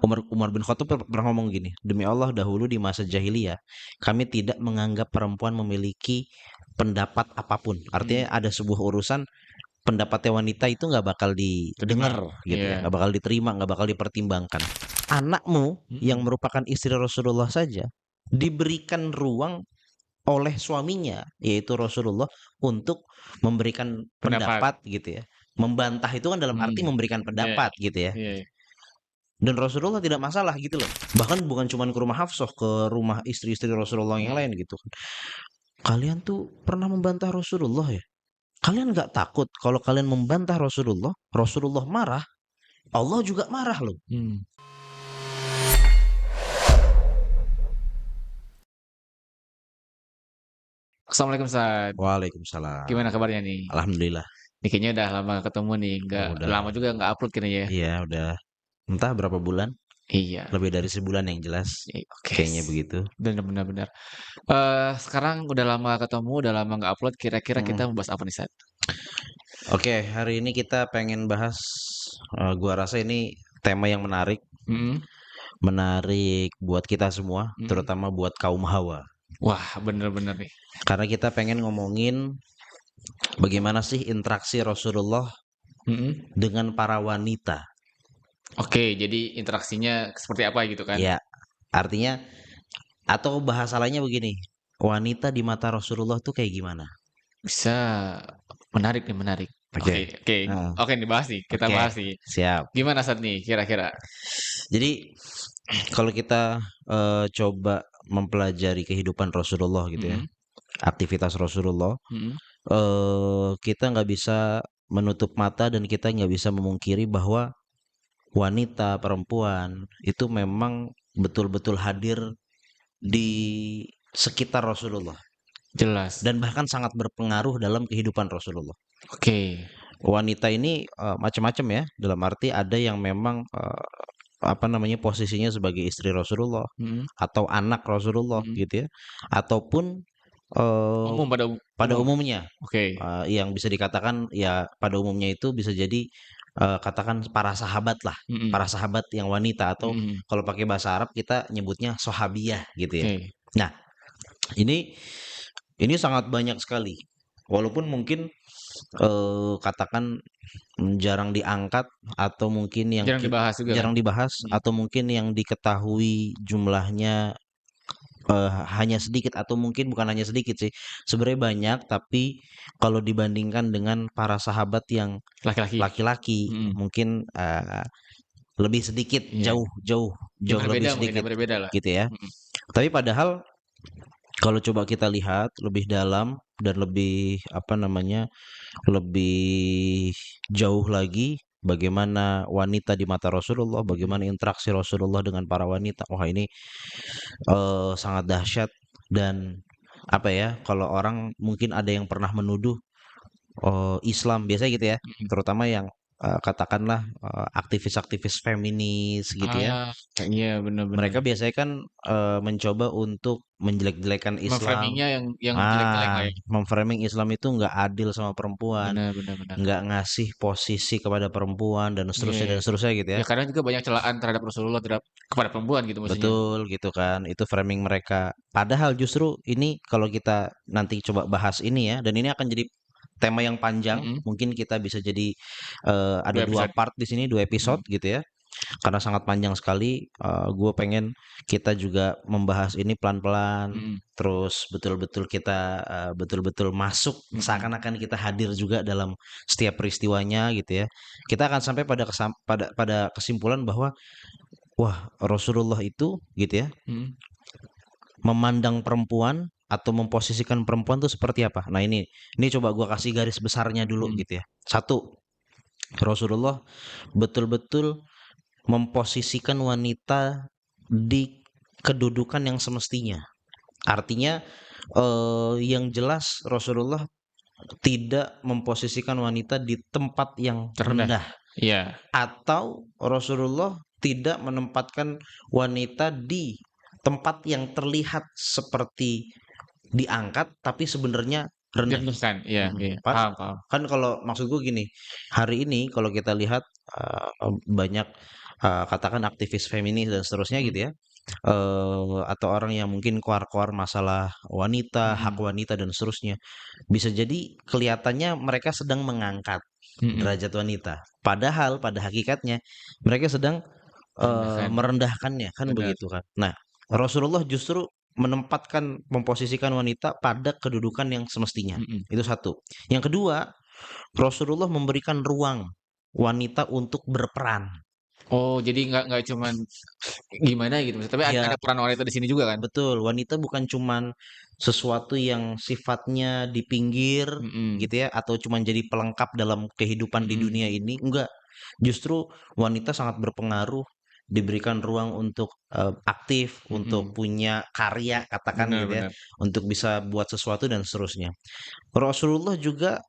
Umar bin Khattab pernah ngomong gini, demi Allah dahulu di masa jahiliyah kami tidak menganggap perempuan memiliki pendapat apapun. Artinya ada sebuah urusan pendapatnya wanita itu nggak bakal Terima. didengar gitu ya, Iya. nggak bakal diterima, nggak bakal dipertimbangkan. Anakmu yang Mm-mm. merupakan istri Rasulullah saja diberikan ruang oleh suaminya yaitu Rasulullah untuk memberikan Pendapat. pendapat gitu ya. Membantah itu kan dalam arti Mm. memberikan Iya. pendapat gitu ya. Iya. Dan Rasulullah tidak masalah gitu loh. Bahkan bukan cuma ke rumah Hafsah, ke rumah istri-istri Rasulullah yang Mm. lain gitu kan. Kalian tuh pernah membantah Rasulullah ya? Kalian nggak takut kalau kalian membantah Rasulullah, Rasulullah marah, Allah juga marah loh. Mm. Assalamualaikum Ustaz. Waalaikumsalam. Gimana kabarnya nih? Alhamdulillah. Nih kayaknya udah lama gak ketemu nih, nggak Udah, lama juga nggak upload kayaknya ya. iya udah entah berapa bulan, Iya. lebih dari sebulan yang jelas. Oke. Kayaknya begitu. Benar-benar benar. Sekarang udah lama gak ketemu, udah lama nggak upload. Kira-kira kita Mm. mau bahas apa nih Ustaz? Oke, hari ini kita pengen bahas, gua rasa ini tema yang menarik, Mm. menarik buat kita semua, Mm. terutama buat kaum hawa. Wah, bener-bener nih. Karena kita pengen ngomongin bagaimana sih interaksi Rasulullah Mm. dengan para wanita. Oke, jadi interaksinya seperti apa gitu kan? Ya, artinya atau bahasa lainnya begini, wanita di mata Rasulullah tuh kayak gimana? Bisa menarik nih, menarik. Oke. Oke, oke, Heeh. oke dibahas nih, kita Oke, bahas nih. siap. Gimana saat nih kira-kira? Jadi kalau kita coba mempelajari kehidupan Rasulullah gitu ya, Mm. aktivitas Rasulullah, Mm. kita nggak bisa menutup mata dan kita nggak bisa memungkiri bahwa wanita, perempuan itu memang betul-betul hadir di sekitar Rasulullah Jelas. dan bahkan sangat berpengaruh dalam kehidupan Rasulullah. Oke. Wanita ini macam-macam ya, dalam arti ada yang memang apa namanya posisinya sebagai istri Rasulullah Mm. atau anak Rasulullah Mm. gitu ya, ataupun eh, Umum pada pada umum. umumnya Oke. yang bisa dikatakan ya pada umumnya itu bisa jadi katakan para sahabat lah, Mm. para sahabat yang wanita atau Mm. kalau pakai bahasa Arab kita nyebutnya sahabiyah gitu ya. Oke. Nah, ini sangat banyak sekali. Walaupun mungkin katakan jarang diangkat atau mungkin yang Jarang dibahas juga kan? jarang dibahas Mm. atau mungkin yang diketahui jumlahnya hanya sedikit atau mungkin bukan hanya sedikit sih, sebenarnya banyak tapi kalau dibandingkan dengan para sahabat yang Laki-laki. laki-laki Mm. mungkin, lebih sedikit, Iya. jauh jauh Ya jauh lebih berbeda mungkin ya, sedikit berbeda lah. gitu ya. Mm. Tapi padahal kalau coba kita lihat lebih dalam dan lebih apa namanya, lebih jauh lagi bagaimana wanita di mata Rasulullah, Mm. bagaimana interaksi Rasulullah dengan para wanita. Wah ini sangat dahsyat dan apa ya, kalau orang mungkin ada yang pernah menuduh Islam biasanya gitu ya, Mm. terutama yang katakanlah aktivis-aktivis feminis gitu ya. Ah, iya benar-benar. Mereka biasanya kan mencoba untuk menjelek-jelekan Islam. Memframingnya yang jelek-jelek lah ya. Memframing Islam itu nggak adil sama perempuan, Benar benar benar. nggak ngasih posisi kepada perempuan Iya, dan iya. seterusnya gitu ya. Ya kadang juga banyak celaan terhadap Rasulullah terhadap kepada perempuan gitu maksudnya. Betul gitu kan, itu framing mereka. Padahal justru ini kalau kita nanti coba bahas ini ya, dan ini akan jadi tema yang panjang. Mm. Mungkin kita bisa jadi ada 2 dua episode. part di sini, 2 episode Mm. gitu ya. Karena sangat panjang sekali. Gue pengen kita juga membahas ini pelan-pelan, Mm. terus betul-betul kita betul-betul masuk Mm. seakan-akan kita hadir juga dalam setiap peristiwanya gitu ya. Kita akan sampai pada kesimpulan bahwa wah, Rasulullah itu gitu ya, Mm. memandang perempuan atau memposisikan perempuan tuh seperti apa. Nah, ini coba gua kasih garis besarnya dulu Mm. gitu ya. Satu, Rasulullah betul-betul memposisikan wanita di kedudukan yang semestinya. Artinya yang jelas Rasulullah tidak memposisikan wanita di tempat yang Terendah. rendah Iya. atau Rasulullah tidak menempatkan wanita di tempat yang terlihat seperti diangkat tapi sebenarnya rendah. Direndahkan. Iya, iya. Pas Paham, paham. kan kalau maksud gue gini, hari ini kalau kita lihat banyak katakan aktivis feminis dan seterusnya Mhm, gitu ya, atau orang yang mungkin koar-koar masalah wanita, hak mhm, wanita dan seterusnya, bisa jadi kelihatannya mereka sedang mengangkat mhm, derajat wanita, padahal pada hakikatnya mereka sedang, merendahkan, merendahkannya, kan benar, begitu kan. Nah, Rasulullah justru menempatkan, memposisikan wanita pada kedudukan yang semestinya, mhm. itu satu. Yang kedua, Rasulullah memberikan ruang wanita untuk berperan. Oh, jadi nggak cuman gimana gitu, tapi Ya, ada peran wanita di sini juga kan? betul, wanita bukan cuman sesuatu yang sifatnya di pinggir Mhm, gitu ya, atau cuman jadi pelengkap dalam kehidupan di mhm, dunia ini, enggak. Justru wanita sangat berpengaruh, diberikan ruang untuk, aktif, untuk mhm. punya karya katakan Benar gitu ya, benar. untuk bisa buat sesuatu dan seterusnya. Rasulullah juga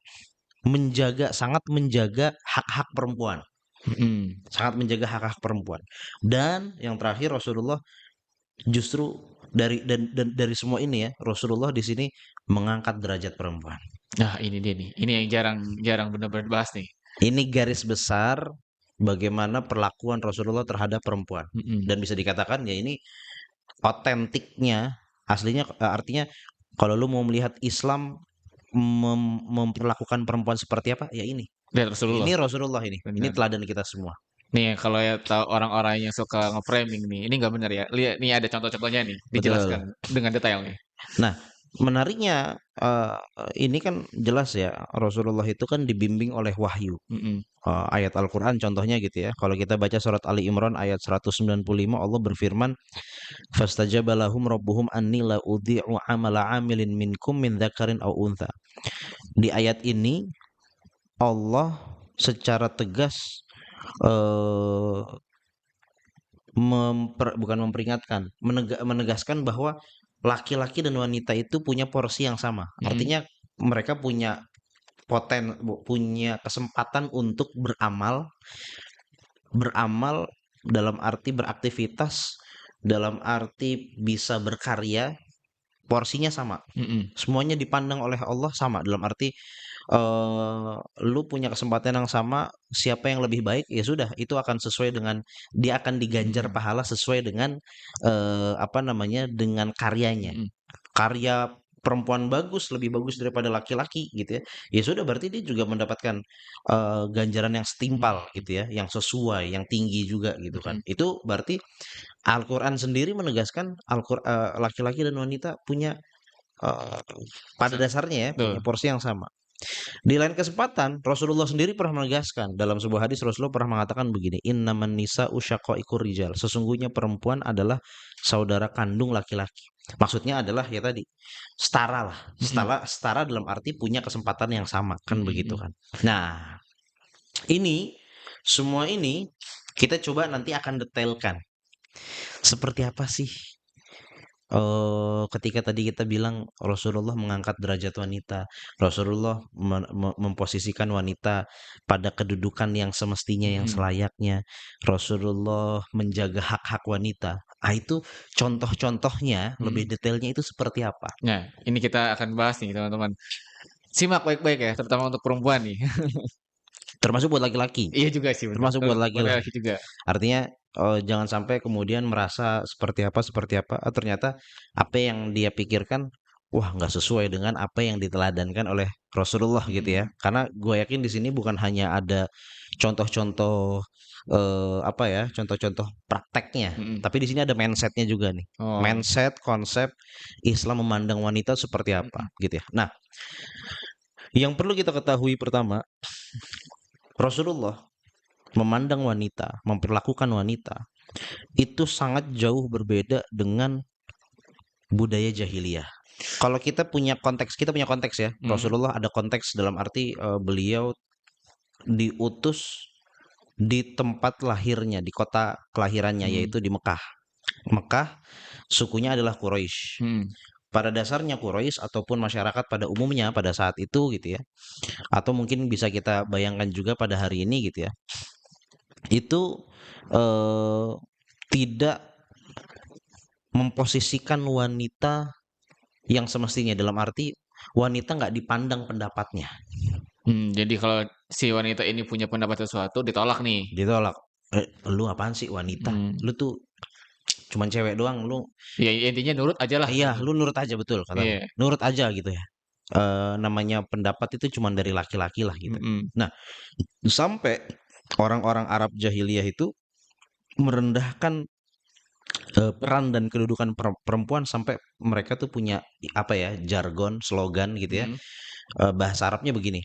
sangat menjaga hak-hak perempuan, Mhm, sangat menjaga hak-hak perempuan. Dan yang terakhir Rasulullah justru dari semua ini ya, Rasulullah di sini mengangkat derajat perempuan. nah ini dia nih, ini yang jarang jarang benar-benar dibahas nih. Ini garis besar bagaimana perlakuan Rasulullah terhadap perempuan. Mhm, Dan bisa dikatakan ya ini otentiknya, aslinya, artinya kalau lu mau melihat Islam memperlakukan perempuan seperti apa, ya ini. dari Rasulullah, Ini Rasulullah ini. Ini benar. teladan kita semua. Nih kalau ya tahu orang-orang yang suka nge-framing nih, ini nggak benar ya. Lihat nih ada contoh-contohnya nih, dijelaskan Betul. dengan detail nih. Nah, menariknya, ini kan jelas ya, Rasulullah itu kan dibimbing oleh wahyu. Mhm, Ayat Al-Quran contohnya gitu ya. Kalau kita baca surat Ali Imran ayat 195, Allah berfirman, "Fastajaba lahum rabbuhum anni la udhi'u amala 'amilin minkum min dzakarin aw untha." Di ayat ini Allah secara tegas, eee, bukan memperingatkan, menegaskan bahwa laki-laki dan wanita itu punya porsi yang sama. mhm, Artinya mereka punya kesempatan untuk beramal, beramal dalam arti beraktivitas, dalam arti bisa berkarya, porsinya sama. mhm, Semuanya dipandang oleh Allah sama, dalam arti, lu punya kesempatan yang sama, siapa yang lebih baik, ya sudah, itu akan sesuai dengan dia akan diganjar mhm, pahala sesuai dengan, apa namanya, dengan karyanya. mhm, Karya perempuan bagus, lebih bagus daripada laki-laki gitu ya, ya sudah berarti dia juga mendapatkan, ganjaran yang setimpal mhm, gitu ya, yang sesuai, yang tinggi juga gitu kan. mhm, Itu berarti Al-Quran sendiri menegaskan laki-laki dan wanita punya, eee, pada dasarnya ya, punya betul, porsi yang sama. Di lain kesempatan, Rasulullah sendiri pernah menegaskan, dalam sebuah hadis Rasulullah pernah mengatakan begini, "Innaman nisa'u syaqaiqur rijal." Sesungguhnya perempuan adalah saudara kandung laki-laki. Maksudnya adalah ya tadi, setara lah, mhm, setara setara dalam arti punya kesempatan yang sama, kan mhm, begitu mhm. kan. Nah, ini semua ini kita coba nanti akan detailkan. Seperti apa sih, ketika tadi kita bilang Rasulullah mengangkat derajat wanita, Rasulullah memposisikan wanita pada kedudukan yang semestinya, yang Mhm. selayaknya, Rasulullah menjaga hak-hak wanita. Ah, itu contoh-contohnya, lebih Mhm. detailnya itu seperti apa? Nah, ini kita akan bahas nih teman-teman. Simak baik-baik ya, terutama untuk perempuan nih. Termasuk buat laki-laki, Iya juga sih bener, termasuk buat buat laki-laki. laki juga. Artinya, jangan sampai kemudian merasa seperti apa, ternyata apa yang dia pikirkan, wah nggak sesuai dengan apa yang diteladankan oleh Rasulullah gitu ya. Mhm, Karena gue yakin di sini bukan hanya ada contoh-contoh, apa ya, contoh-contoh prakteknya, mhm. tapi di sini ada mindsetnya juga nih. Oh, Mindset, konsep Islam memandang wanita seperti apa mhm, gitu ya. Nah, yang perlu kita ketahui pertama, Rasulullah memandang wanita, memperlakukan wanita itu sangat jauh berbeda dengan budaya jahiliyah. Kalau kita punya konteks ya. mhm, Rasulullah ada konteks dalam arti, beliau diutus di tempat lahirnya, di kota kelahirannya mhm, yaitu di Mekah. Mekah sukunya adalah Quraisy. mhm, Pada dasarnya Quraisy ataupun masyarakat pada umumnya pada saat itu gitu ya, atau mungkin bisa kita bayangkan juga pada hari ini gitu ya, itu, eee, tidak memposisikan wanita yang semestinya, dalam arti wanita nggak dipandang pendapatnya, jadi kalau si wanita ini punya pendapat sesuatu ditolak nih? ditolak. Lu apaan sih wanita? Hmm. Lu tuh cuman cewek doang, lu Ya intinya nurut aja lah iya, gitu. lu nurut aja, betul kata lu. Iya. Nurut aja gitu ya. Namanya pendapat itu cuman dari laki-laki lah gitu. Mm-mm. Nah, sampai orang-orang Arab jahiliyah itu merendahkan peran dan kedudukan perempuan sampai mereka tuh punya apa ya, jargon, slogan gitu ya. Mm-mm. Bahasa Arabnya begini.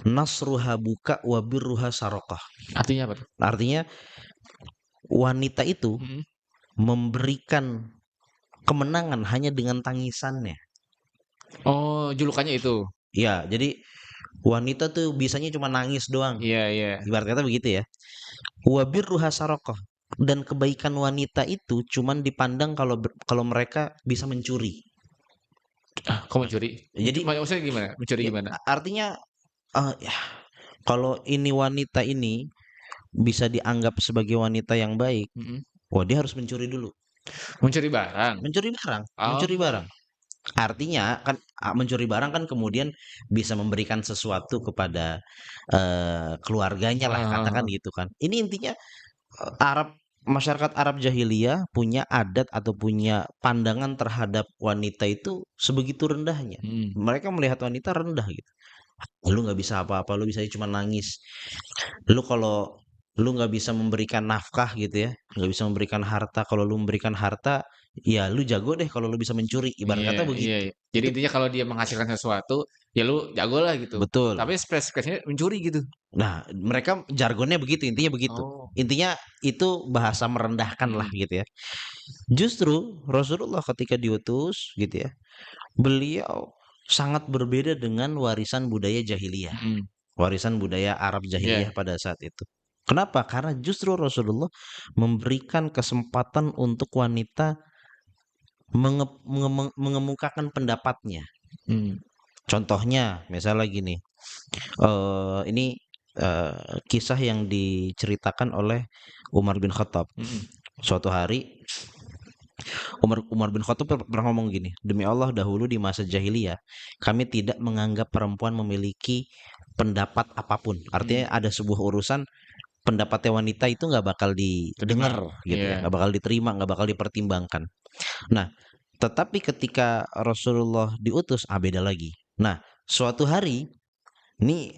Nasruha buka wa birruha sarokah. Artinya apa tuh? Artinya wanita itu Mm-mm. memberikan kemenangan hanya dengan tangisannya. Oh, julukannya itu. Ya, jadi wanita tuh bisanya cuma nangis doang. Iya, iya. Ibarat kata begitu ya. Wa birruha sarokah. Dan kebaikan wanita itu cuman dipandang kalau mereka bisa mencuri. Ah, kok mencuri? Jadi Maksudnya gimana? Mencuri ya, gimana? artinya ya, kalau ini wanita ini bisa dianggap sebagai wanita yang baik, Mm-mm. wah dia harus mencuri dulu. Mencuri barang. Mencuri barang, mencuri Oh. barang. Artinya kan mencuri barang kan kemudian bisa memberikan sesuatu kepada keluarganya lah katakan Ah, gitu kan. Ini intinya Arab masyarakat Arab jahiliyah punya adat atau punya pandangan terhadap wanita itu sebegitu rendahnya. mm. Mereka melihat wanita rendah gitu. Lu nggak bisa apa-apa, lu bisa cuma nangis. Lu kalau lu nggak bisa memberikan nafkah gitu ya, nggak bisa memberikan harta. Kalau lu memberikan harta, ya lu jago deh kalau lu bisa mencuri. Ibarat Iya, kata iya, begitu. iya. Jadi Itu intinya kalau dia menghasilkan sesuatu, ya lu jago lah gitu. betul. Tapi spesifikasinya mencuri gitu. Nah, mereka jargonnya begitu, intinya begitu. Oh. Intinya itu bahasa merendahkan lah Mm-mm. gitu ya. Justru Rasulullah ketika diutus gitu ya, beliau sangat berbeda dengan warisan budaya jahiliyah. Mm-mm. Warisan budaya Arab Iya. jahiliyah pada saat itu. Kenapa? Karena justru Rasulullah memberikan kesempatan untuk wanita mengemukakan pendapatnya. Mm. Contohnya, misalnya gini, ini kisah yang diceritakan oleh Umar bin Khattab. Mm-mm. Suatu hari Umar bin Khattab pernah ngomong gini, demi Allah dahulu di masa jahiliyah kami tidak menganggap perempuan memiliki pendapat apapun. Mm. Artinya ada sebuah urusan pendapatnya wanita itu nggak bakal Terima. didengar gitu ya, Iya. nggak bakal diterima, nggak bakal dipertimbangkan. Nah, tetapi ketika Rasulullah diutus, beda lagi. Nah, suatu hari ini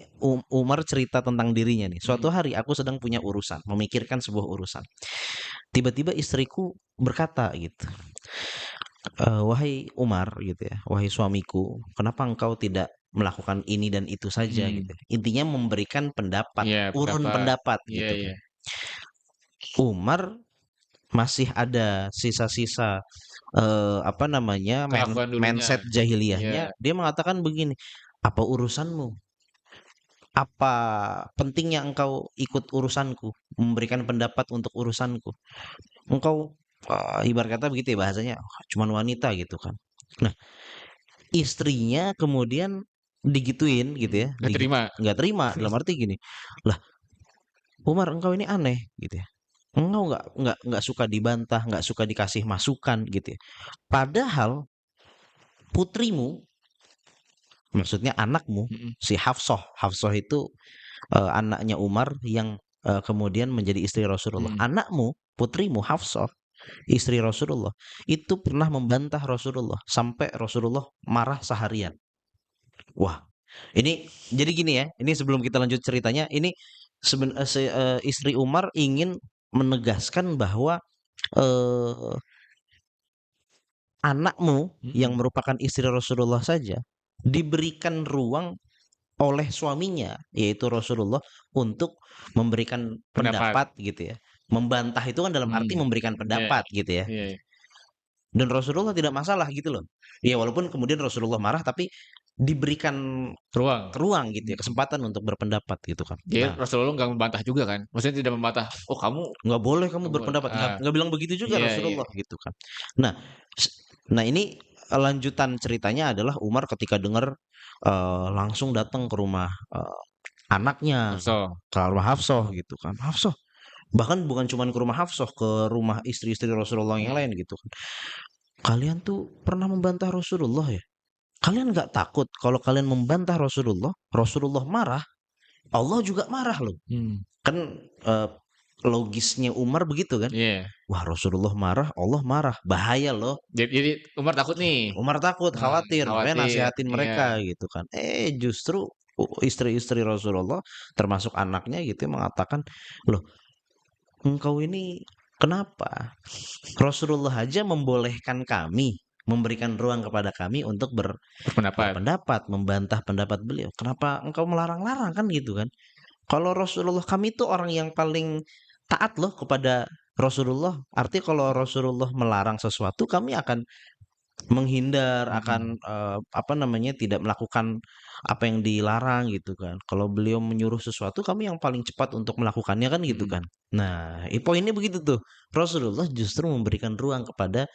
Umar cerita tentang dirinya nih. Mm. Suatu hari aku sedang punya urusan, memikirkan sebuah urusan. Tiba-tiba istriku berkata gitu, wahai Umar gitu ya, wahai suamiku, kenapa engkau tidak melakukan ini dan itu saja Mm. gitu. Intinya memberikan pendapat, Iya, urun pendapat. pendapat Iya, gitu iya. kan. Umar masih ada sisa-sisa apa namanya Kelakuan dulunya. mindset Iya. jahiliyahnya. Dia mengatakan begini, apa urusanmu? Apa pentingnya engkau ikut urusanku, memberikan pendapat untuk urusanku? Engkau ibarat kata begitu ya bahasanya, cuman wanita gitu kan. Nah, istrinya kemudian digituin gitu Mm. ya, Nggak terima. nggak terima dalam arti gini, lah Umar engkau ini aneh gitu ya. Engkau nggak suka dibantah, nggak suka dikasih masukan gitu ya. Padahal putrimu, maksudnya anakmu, Mm-mm. si Hafsah. Hafsah itu anaknya Umar yang kemudian menjadi istri Rasulullah. Mm. Anakmu, putrimu Hafsah, istri Rasulullah, itu pernah membantah Rasulullah sampai Rasulullah marah seharian. Wah, ini jadi gini ya. Ini sebelum kita lanjut ceritanya, ini istri Umar ingin menegaskan bahwa eh, anakmu yang Mm-mm. merupakan istri Rasulullah saja diberikan ruang oleh suaminya, yaitu Rasulullah, untuk memberikan Pendapat. pendapat gitu ya. Membantah itu kan dalam arti Mm. memberikan Iya, pendapat gitu ya. iya, iya. Dan Rasulullah tidak masalah gitu loh. Ya walaupun kemudian Rasulullah marah tapi diberikan Ruang. ruang gitu ya, Mm. kesempatan untuk berpendapat gitu kan. Jadi Nah, Rasulullah nggak membantah juga kan? Maksudnya tidak membantah. Oh kamu, nggak boleh kamu kamu, berpendapat, nggak bilang begitu juga iya, iya. Rasulullah gitu kan. Nah, nah ini lanjutan ceritanya adalah Umar ketika dengar langsung datang ke rumah anaknya, Hafsah. ke rumah Hafsah gitu kan. Hafsah, bahkan bukan cuma ke rumah Hafsah, ke rumah istri-istri Rasulullah yang Mm. lain gitu kan. Kalian tuh pernah membantah Rasulullah ya? Kalian nggak takut kalau kalian membantah Rasulullah, Rasulullah marah, Allah juga marah loh. Mm. Kan eh, logisnya Umar begitu kan? Iya. Wah, Rasulullah marah, Allah marah, bahaya loh. Jadi Umar takut nih. Umar takut, khawatir, makanya Khawatir. nasihatin Iya. mereka gitu kan. Justru istri-istri Rasulullah termasuk anaknya gitu ya, mengatakan, "Loh, engkau ini kenapa? Rasulullah aja membolehkan kami, memberikan ruang kepada kami untuk Berpendapat. berpendapat, membantah pendapat beliau. Kenapa engkau melarang-larang kan gitu kan? Kalau Rasulullah kami itu orang yang paling taat loh kepada Rasulullah. Artinya kalau Rasulullah melarang sesuatu, kami akan menghindar, Mm-mm. akan apa namanya, tidak melakukan apa yang dilarang gitu kan. Kalau beliau menyuruh sesuatu, kami yang paling cepat untuk melakukannya kan gitu Mm-mm. kan. Nah, poinnya begitu tuh. Rasulullah justru memberikan ruang kepada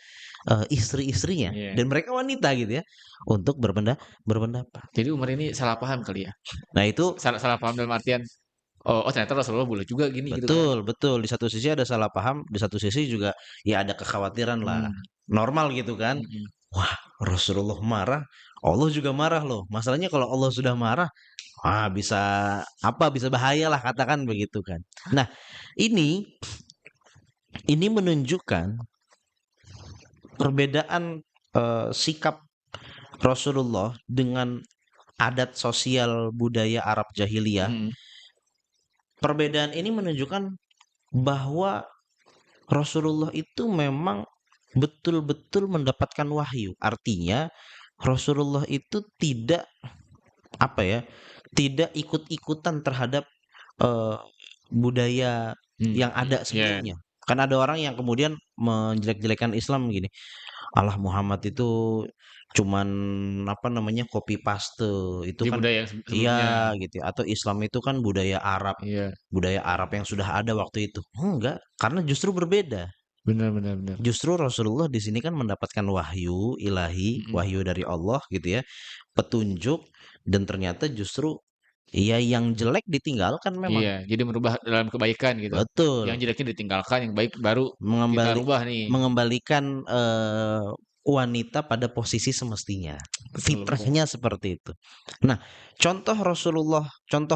istri-istrinya Iya. dan mereka wanita gitu ya untuk berpendapat. Jadi Umar ini salah paham kali ya. Nah, itu Salah salah paham dalam artian, oh ternyata Rasulullah boleh juga gini gitu kan. betul, betul. Di satu sisi ada salah paham, di satu sisi juga ya ada kekhawatiran lah. Hmm. Normal gitu kan. Mm-mm. Wah, Rasulullah marah, Allah juga marah loh. Masalahnya kalau Allah sudah marah, bisa apa? Bisa bahaya lah katakan begitu kan. Nah, ini ini menunjukkan perbedaan sikap Rasulullah dengan adat sosial budaya Arab jahiliyah. Mm-mm. Perbedaan ini menunjukkan bahwa Rasulullah itu memang betul-betul mendapatkan wahyu. Artinya Rasulullah itu tidak apa ya, tidak ikut-ikutan terhadap eh, budaya Hmm. yang ada Iya. sebelumnya. Kan ada orang yang kemudian menjelek-jelekan Islam gini. Allah Muhammad itu cuman apa namanya copy paste itu Di kan budaya yang sebelumnya. iya gitu ya. Atau Islam itu kan Iya. budaya Arab yang sudah ada waktu itu. Enggak, karena justru berbeda. Benar benar benar. Justru Rasulullah di sini kan mendapatkan wahyu ilahi, Mm-mm. wahyu dari Allah gitu ya, petunjuk dan ternyata justru ya yang jelek ditinggalkan memang. Iya, jadi merubah dalam kebaikan gitu. Yang Betul. jeleknya ditinggalkan, yang baik baru kita Mengembali rubah nih. mengembalikan wanita pada posisi semestinya. Betul betul. Fitrahnya seperti itu. Nah, contoh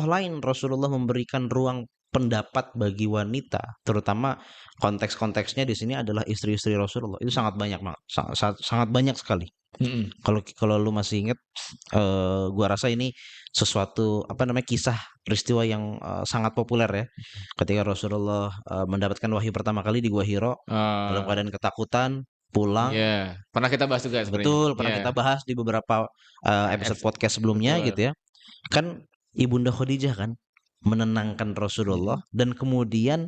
lain Rasulullah memberikan ruang pendapat bagi wanita, terutama konteks-konteksnya di sini adalah istri-istri Rasulullah. Itu sangat banyak, sangat banyak sekali. Mm-mm. Kalau kalau lu masih ingat, gua rasa ini sesuatu apa namanya kisah peristiwa yang sangat populer ya. Ketika Rasulullah mendapatkan wahyu pertama kali di Gua Hiro dalam Eh, keadaan ketakutan, iya, pulang. pernah kita bahas juga sebenarnya. Betul, Iya, pernah kita bahas di beberapa episode podcast sebelumnya betul. gitu ya. Kan Ibunda Khadijah kan menenangkan Rasulullah Mm-mm. dan kemudian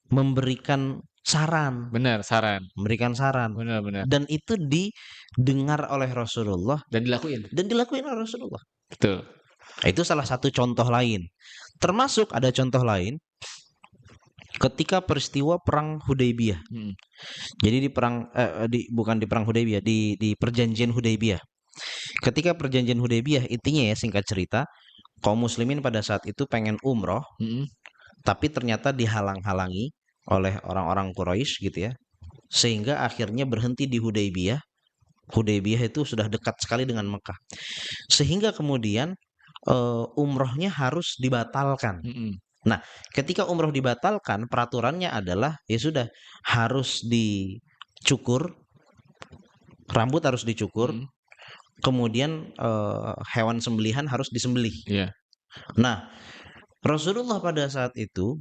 memberikan saran, Benar, saran. memberikan saran. Benar benar. Dan itu didengar oleh Rasulullah Dan dilakuin. dan dilakuin oleh Rasulullah. Betul. Itu salah satu contoh lain. Termasuk ada contoh lain ketika peristiwa perang Hudaybiyah. Mm-mm. Jadi di perang bukan di perang Hudaybiyah, di perjanjian Hudaybiyah. Ketika perjanjian Hudaybiyah intinya ya singkat cerita, kaum muslimin pada saat itu pengen umroh, Mm-mm. tapi ternyata dihalang-halangi oleh orang-orang Quraisy gitu ya. Sehingga akhirnya berhenti di Hudaybiyah. Hudaybiyah itu sudah dekat sekali dengan Mekah. Sehingga kemudian umrohnya harus dibatalkan. Mm-mm. Nah, ketika umroh dibatalkan, peraturannya adalah ya sudah harus dicukur, rambut harus dicukur, Mm-mm. kemudian hewan sembelihan harus disembelih. Iya. Nah, Rasulullah pada saat itu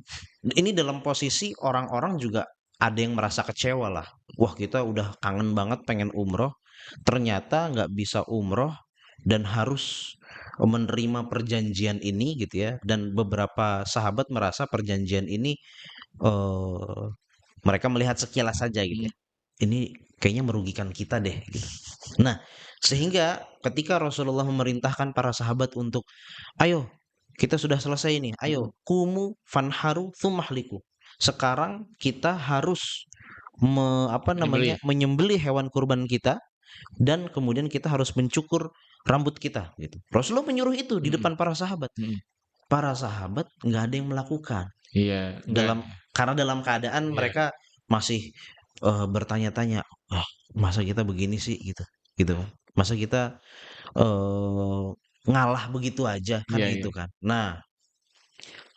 ini dalam posisi orang-orang juga ada yang merasa kecewa lah. Wah, kita udah kangen banget pengen umroh, ternyata nggak bisa umroh dan harus menerima perjanjian ini gitu ya. Dan beberapa sahabat merasa perjanjian ini eh, mereka melihat sekilas saja gitu Mm-mm. ya. Ini kayaknya merugikan kita deh gitu. Nah, sehingga ketika Rasulullah memerintahkan para sahabat untuk ayo kita sudah selesai nih, Mm-mm. ayo kumu fanharu tsumahliku. Sekarang kita harus apa namanya Menyembelih. menyembelih hewan kurban kita dan kemudian kita harus mencukur rambut kita gitu. Rasulullah menyuruh itu di Mm-mm. depan para sahabat. Mm-mm. Para sahabat nggak ada yang melakukan Iya, enggak. dalam karena dalam keadaan Iya. mereka masih bertanya-tanya, "Wah, masa kita begini sih?" gitu. Gitu kan. Masa kita ngalah begitu aja kan Iya, iya. gitu kan. Nah,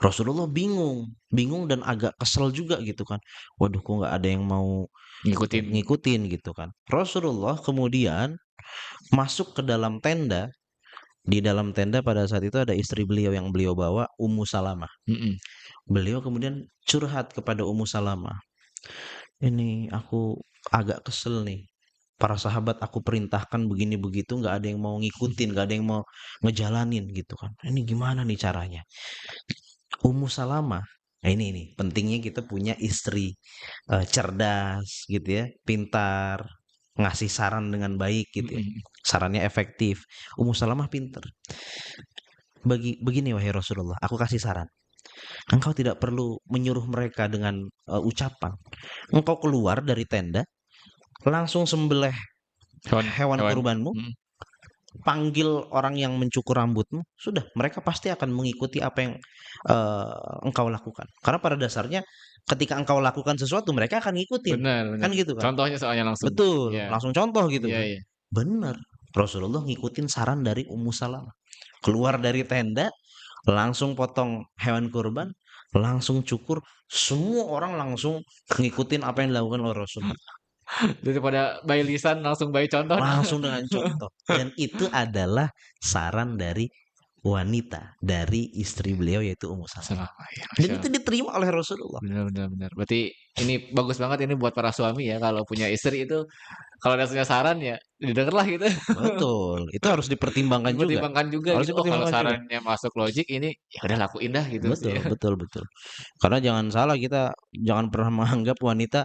Rasulullah bingung, bingung dan agak kesel juga gitu kan. Waduh, kok nggak ada yang mau Ngikutin. ngikutin gitu kan. Rasulullah kemudian masuk ke dalam tenda. Di dalam tenda pada saat itu ada istri beliau yang beliau bawa, Ummu Salamah. Mm-mm. Beliau kemudian curhat kepada Ummu Salamah. Ini aku agak kesel nih. Para sahabat aku perintahkan begini begitu, nggak ada yang mau ngikutin, nggak ada yang mau ngejalanin gitu kan. Ini gimana nih caranya? Ummu Salamah. Nah ini pentingnya kita punya istri cerdas gitu ya, pintar, ngasih saran dengan baik gitu ya. Mm-mm. Sarannya efektif. Ummu Salamah pintar. Begini wahai Rasulullah, aku kasih saran. Engkau tidak perlu menyuruh mereka dengan ucapan. Engkau keluar dari tenda, langsung sembelih Hewan, hewan hewan. kurbanmu, Mm. panggil orang yang mencukur rambutmu, sudah mereka pasti akan mengikuti apa yang engkau lakukan. Karena pada dasarnya ketika engkau lakukan sesuatu mereka akan ngikutin, Benar, benar. kan gitu kan? Contohnya soalnya langsung. Betul, Iya, langsung contoh gitu iya, kan. iya. Bener, Rasulullah ngikutin saran dari Ummu Salamah. Keluar dari tenda, langsung potong hewan kurban, langsung cukur, semua orang langsung ngikutin apa yang dilakukan oleh Rasul. Daripada by lisan langsung by contoh. Langsung dengan contoh. Dan itu adalah saran dari wanita, dari istri beliau yaitu Ummu Salamah. Selama ya, Dan Masya itu Allah. diterima oleh Rasulullah. Benar, benar, benar. Berarti ini bagus banget ini buat para suami ya kalau punya istri itu kalau ada punya saran ya didengarlah gitu. Betul, itu harus dipertimbangkan juga. Dipertimbangkan juga Harus gitu. Oh, kalau dipertimbangkan juga. sarannya masuk logik ini ya udah lakuin dah gitu sih Betul, ya. betul, betul. Karena jangan salah, kita jangan pernah menganggap wanita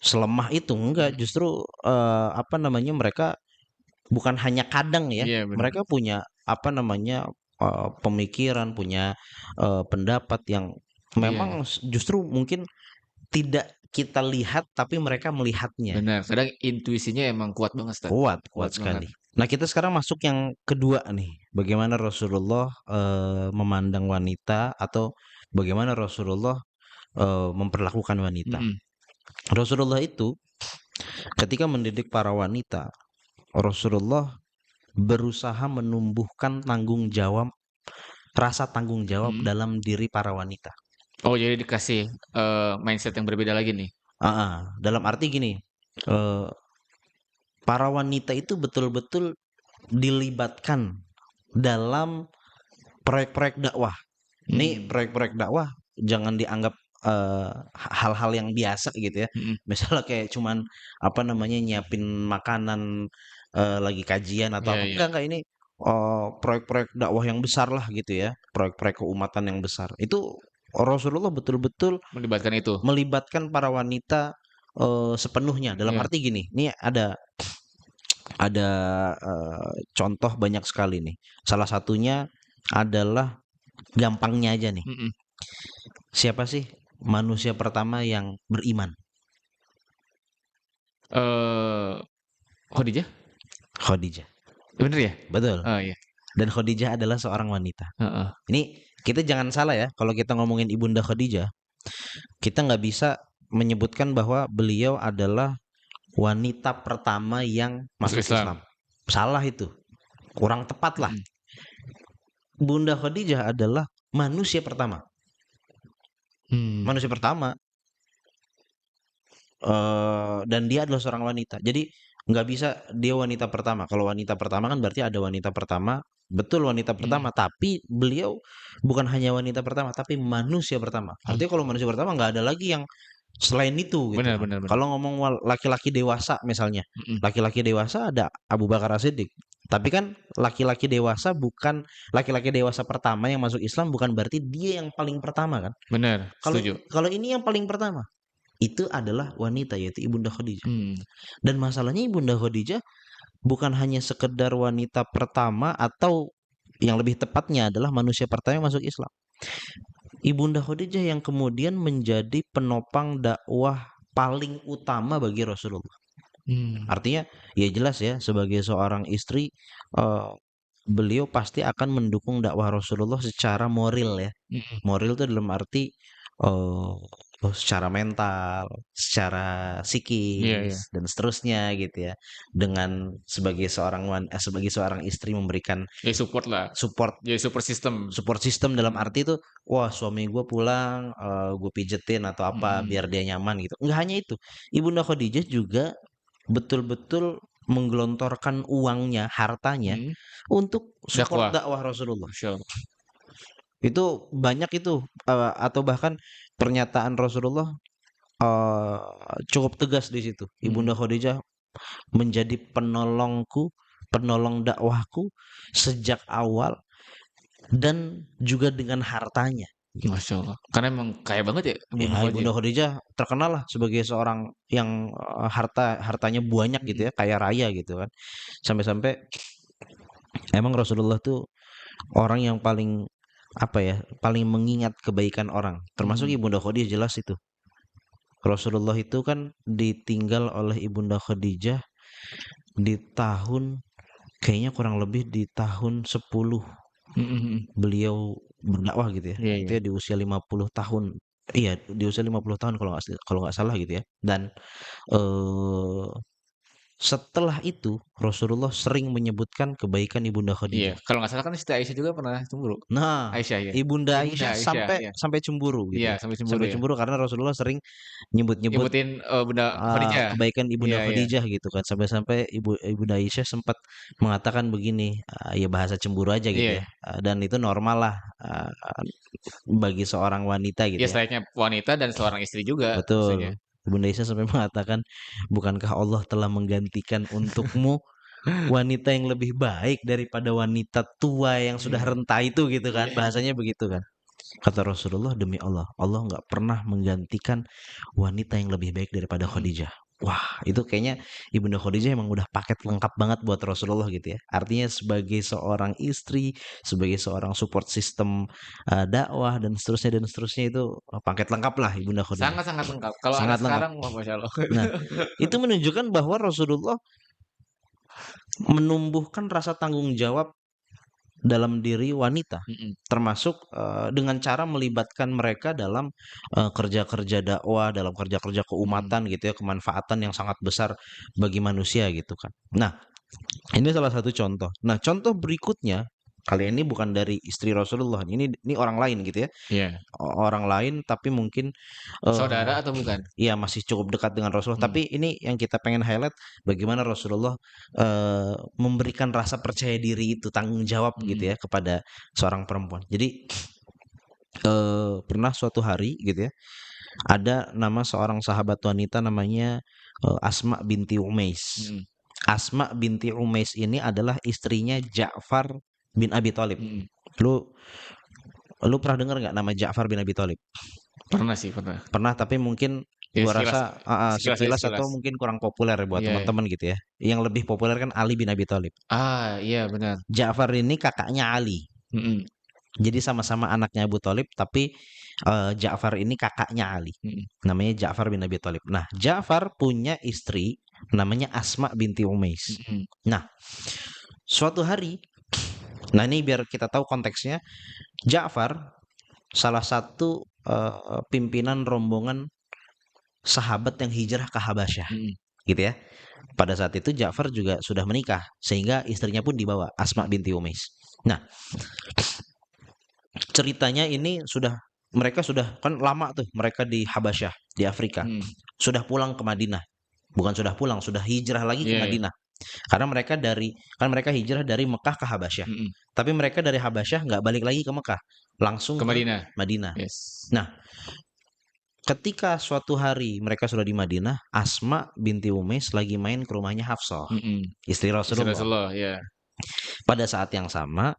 selemah itu. Enggak, Mm. justru apa namanya, mereka bukan hanya kadang ya, Iya benar. mereka punya apa namanya, pemikiran, punya pendapat yang Iya, memang justru mungkin tidak kita lihat tapi mereka melihatnya. benar. Kadang intuisinya emang kuat banget, Stan. Kuat, kuat Kuat banget. sekali. Nah, kita sekarang masuk yang kedua nih. Bagaimana Rasulullah memandang wanita, atau bagaimana Rasulullah memperlakukan wanita. Mm-mm. Rasulullah itu ketika mendidik para wanita, Rasulullah berusaha menumbuhkan tanggung jawab, rasa tanggung jawab Mm. dalam diri para wanita. Oh, jadi dikasih mindset yang berbeda lagi nih. Dalam arti gini, eh, para wanita itu betul-betul dilibatkan dalam proyek-proyek dakwah. Ini Mm. proyek-proyek dakwah jangan dianggap hal-hal yang biasa gitu ya. Mm-mm. Misalnya kayak cuman apa namanya, nyiapin makanan lagi kajian atau Iya, apa. iya. Enggak ini proyek-proyek dakwah yang besar lah gitu ya. Proyek-proyek keumatan yang besar. Itu Rasulullah betul-betul Melibatkan itu. melibatkan para wanita sepenuhnya. Dalam Iya. arti gini, ini ada contoh banyak sekali nih. Salah satunya adalah gampangnya aja nih. Mm-mm. Siapa sih manusia pertama yang beriman? Eh, Khadijah? Khadijah. Bener ya? Betul. Oh iya. Dan Khadijah adalah seorang wanita. Heeh. Ini kita jangan salah ya, kalau kita ngomongin Ibunda Khadijah, kita nggak bisa menyebutkan bahwa beliau adalah wanita pertama yang Masuk masuk Islam. Islam. Salah itu. Kurang tepat lah. Mm-mm. Bunda Khadijah adalah manusia pertama. Hmm. Manusia pertama. Dan dia adalah seorang wanita. Jadi nggak bisa dia wanita pertama. Kalau wanita pertama kan berarti ada wanita pertama, betul wanita Mm. pertama. Tapi beliau bukan hanya wanita pertama, tapi manusia pertama. Mm. Artinya kalau manusia pertama nggak ada lagi yang selain itu gitu Benar, kan. benar, benar. Kalau ngomong laki-laki dewasa misalnya, Mm-mm. laki-laki dewasa ada Abu Bakar As-Siddiq. Tapi kan laki-laki dewasa bukan laki-laki dewasa pertama yang masuk Islam, bukan berarti dia yang paling pertama kan. Benar, Kalau setuju. kalau ini yang paling pertama, itu adalah wanita yaitu Ibunda Khadijah. Hmm. Dan masalahnya Ibunda Khadijah bukan hanya sekedar wanita pertama, atau yang lebih tepatnya adalah manusia pertama yang masuk Islam. Ibunda Khadijah yang kemudian menjadi penopang dakwah paling utama bagi Rasulullah. Hmm. Artinya ya jelas ya, sebagai seorang istri eh, beliau pasti akan mendukung dakwah Rasulullah secara moral ya. Mm-mm. Moral itu dalam arti eh, secara mental, secara Iya, iya. psikis dan seterusnya gitu ya. Dengan sebagai seorang istri memberikan Ya support lah. support Jadi support system. support system dalam Mm, arti itu, wah suami gue pulang, gue pijetin atau apa mm, biar dia nyaman gitu. Nggak hanya itu, Ibunda Khadijah juga betul-betul menggelontorkan uangnya, hartanya mm. untuk support Dakwah. dakwah Rasulullah. Masya Allah. Itu banyak itu, atau bahkan pernyataan Rasulullah eh, cukup tegas di situ. Mm. Ibunda Khadijah menjadi penolong dakwahku sejak awal dan juga dengan hartanya gitu. Masya Allah. Karena emang kaya banget ya Bunda Ya, Khadijah. Ibunda Khadijah terkenal lah sebagai seorang yang hartanya banyak gitu Mm. ya, kaya raya gitu kan. Sampai-sampai emang Rasulullah tuh orang yang paling apa ya, paling mengingat kebaikan orang. Termasuk Mm. Ibunda Khadijah jelas itu. Rasulullah itu kan ditinggal oleh Ibunda Khadijah di tahun kayaknya kurang lebih di tahun 10 Mm, mm, mm. beliau berdakwah gitu ya. Iya, Itu iya. ya di usia 50 tahun. Iya, di usia 50 tahun kalau nggak salah gitu ya. Dan eh setelah itu Rasulullah sering menyebutkan kebaikan Ibunda Iya. Khadijah. Kalau nggak salah kan Siti Aisyah juga pernah cemburu. Nah, Aisyah ya. Ibunda Ibunda Aisyah Aisyah, sampai ya. sampai cemburu Iya, gitu ya. sampai cemburu Sampai ya. cemburu karena Rasulullah sering nyebut-nyebut Nyebutin Bunda Khadijah. kebaikan Iya, Ibunda iya. Khadijah gitu kan. Sampai-sampai Ibunda Aisyah sempat mengatakan begini, ya bahasa cemburu aja gitu Iya. ya. Dan itu normal lah bagi seorang wanita Ya gitu ya. selayaknya wanita dan seorang istri juga maksudnya. Betul. Ibunda Aisyah sampai mengatakan, "Bukankah Allah telah menggantikan untukmu wanita yang lebih baik daripada wanita tua yang sudah Iya. renta itu," gitu kan, Iya, iya. bahasanya begitu kan. Kata Rasulullah, "Demi Allah, Allah nggak pernah menggantikan wanita yang lebih baik daripada Mm. Khadijah." Wah, itu kayaknya Ibunda Khadijah emang udah paket lengkap banget buat Rasulullah gitu ya. Artinya sebagai seorang istri, sebagai seorang support system dakwah dan seterusnya itu paket lengkap lah Ibunda Khadijah. Sangat-sangat lengkap. Kalau anak Sangat lengkap. sekarang, wah Masya Allah. Nah, itu menunjukkan bahwa Rasulullah menumbuhkan rasa tanggung jawab dalam diri wanita, Mm-mm. termasuk dengan cara melibatkan mereka dalam kerja-kerja dakwah, dalam kerja-kerja Mm. keumatan gitu ya, kemanfaatan yang sangat besar bagi manusia gitu kan. Nah, ini salah satu contoh. Nah, contoh berikutnya kali ini bukan dari istri Rasulullah, ini orang lain gitu ya. Iya. Orang lain tapi mungkin Saudara eh atau bukan? ya masih cukup dekat dengan Rasulullah. Mm. Tapi ini yang kita pengen highlight bagaimana Rasulullah memberikan rasa percaya diri itu, tanggung jawab gitu Mm. ya kepada seorang perempuan. Jadi pernah suatu hari gitu ya, ada nama seorang sahabat wanita namanya Asma binti Umais. Mm. Asma binti Umais ini adalah istrinya Ja'far bin Abi Thalib. Mm. Lu lu pernah dengar nggak nama Ja'far bin Abi Thalib? Pernah sih, pernah. Pernah, tapi mungkin Ya gua sekilas, rasa sekilas aja sekilas sekilas. atau mungkin kurang populer ya buat Iya, iya. teman-teman gitu ya. Yang lebih populer kan Ali bin Abi Thalib. Ah, iya benar. Ja'far ini kakaknya Ali. Mm-mm. Jadi sama-sama anaknya Abu Thalib, tapi Ja'far ini kakaknya Ali. Mm-mm. Namanya Ja'far bin Abi Thalib. Nah, Ja'far punya istri namanya Asma binti Umais. Mm-mm. Nah, suatu hari, nah ini biar kita tahu konteksnya, Ja'far salah satu pimpinan rombongan sahabat yang hijrah ke Habasyah, Mm-mm. gitu ya. Pada saat itu Ja'far juga sudah menikah, sehingga istrinya pun dibawa, Asma binti Umais. Nah, ceritanya ini mereka sudah kan lama tuh mereka di Habasyah, di Afrika. Mm. Sudah pulang ke Madinah. Bukan sudah pulang, sudah hijrah lagi ke Iya, iya. Madinah. Karena mereka hijrah dari Mekah ke Habasyah. Mm-mm. Tapi mereka dari Habasyah nggak balik lagi ke Mekah, langsung Ke ke Madinah. Madinah. Yes. Nah, ketika suatu hari mereka sudah di Madinah, Asma binti Umais lagi main ke rumahnya Hafsah, Mm-mm. istri Istri Rasulullah. Rasulullah, ya. Pada saat yang sama,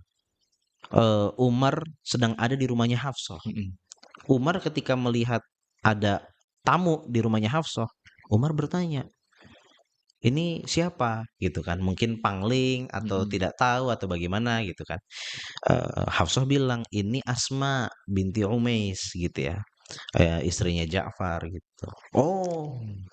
Umar sedang ada di rumahnya Hafsah. Mm-mm. Umar ketika melihat ada tamu di rumahnya Hafsah, Umar bertanya, "Ini siapa?" gitu kan. Mungkin pangling atau Mm-mm. tidak tahu atau bagaimana gitu kan. Hafsah bilang, "Ini Asma binti Umais," gitu ya. Istrinya Ja'far gitu. Oh, Mm.